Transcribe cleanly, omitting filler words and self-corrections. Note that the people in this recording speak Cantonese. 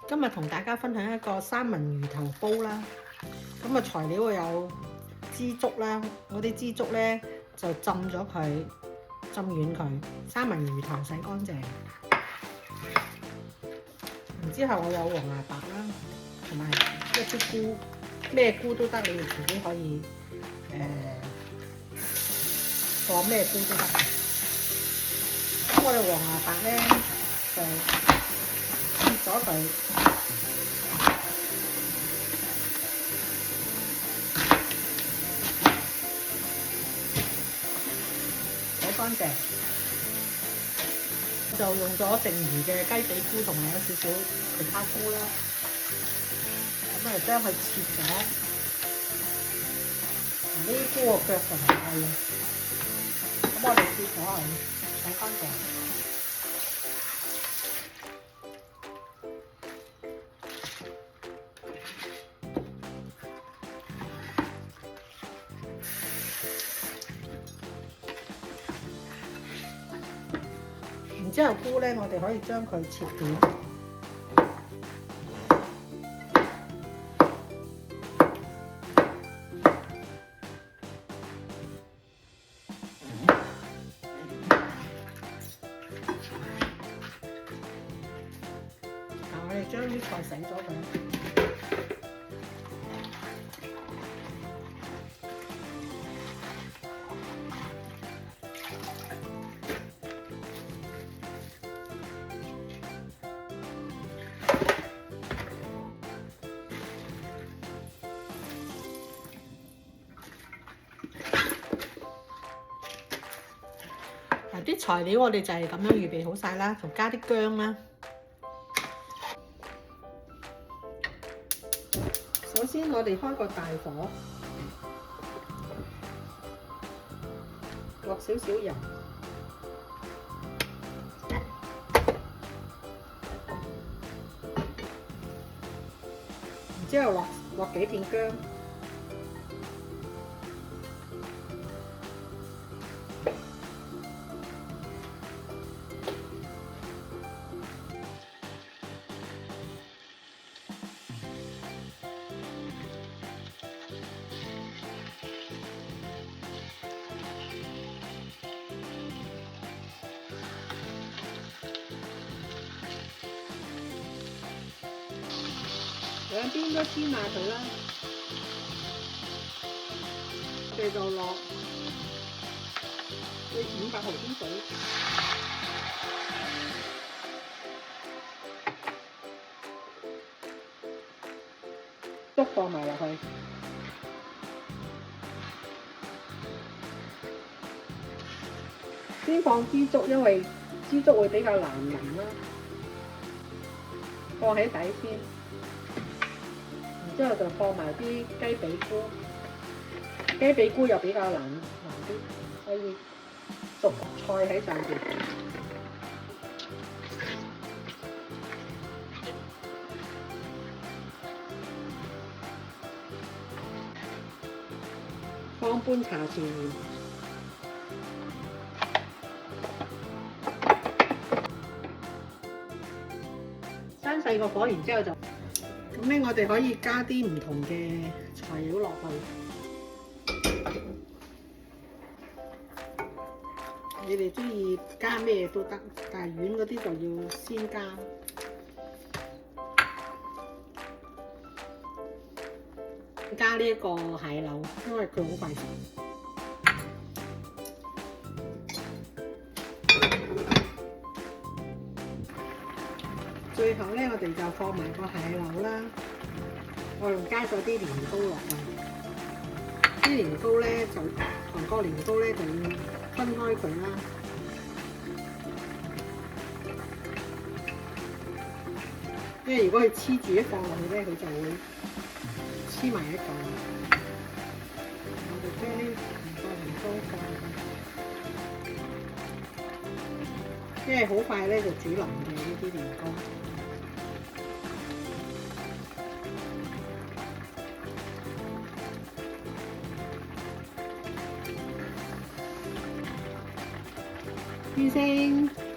今日同大家分享一個三文魚頭煲啦。咁啊材料有枝竹啦，嗰啲枝竹咧就浸咗佢，浸軟佢。三文魚頭洗乾淨，然之後我有黃芽白啦，同埋一啲菇，咩菇都得，你哋自己可以放咩菇都得。咁我哋黃芽白咧就切咗佢。洗乾淨，就用咗剩餘嘅雞髀菇同埋有少少其他菇啦。咁啊，將佢切咗。呢啲菇個腳就唔愛嘅，咁我哋切咗佢，洗乾淨。然之後菇咧，我哋可以將佢切片。我哋將啲菜洗咗佢。啲材料我哋就係咁樣預備好晒啦，同加啲薑啦。首先我哋開個大火，落少少油，然之後落幾片薑。兩邊都煎下佢啦，我哋就落500毫升水，竹放埋落去，先放枝竹，因為枝竹會比較難腍啦，放喺底先。之後就放埋啲雞髀菇，雞髀菇又比較難啲，所以熟菜喺上邊。放半茶匙鹽，閂細個火，然之後就。咁咧，我哋可以加啲唔同嘅材料落去。你哋中意加咩都得，但係軟嗰啲就要先加。加呢一個蟹柳，因為佢好快熟。最後咧，我哋就放埋個蟹柳啦。我仲加咗啲年糕落去。啲年糕咧就同個年糕咧就要分開佢啦。因為如果佢黐住一放落去咧，佢就會黐埋一嚿。我哋將呢個年糕放，因為好快咧就煮腍嘅呢啲年糕。完成。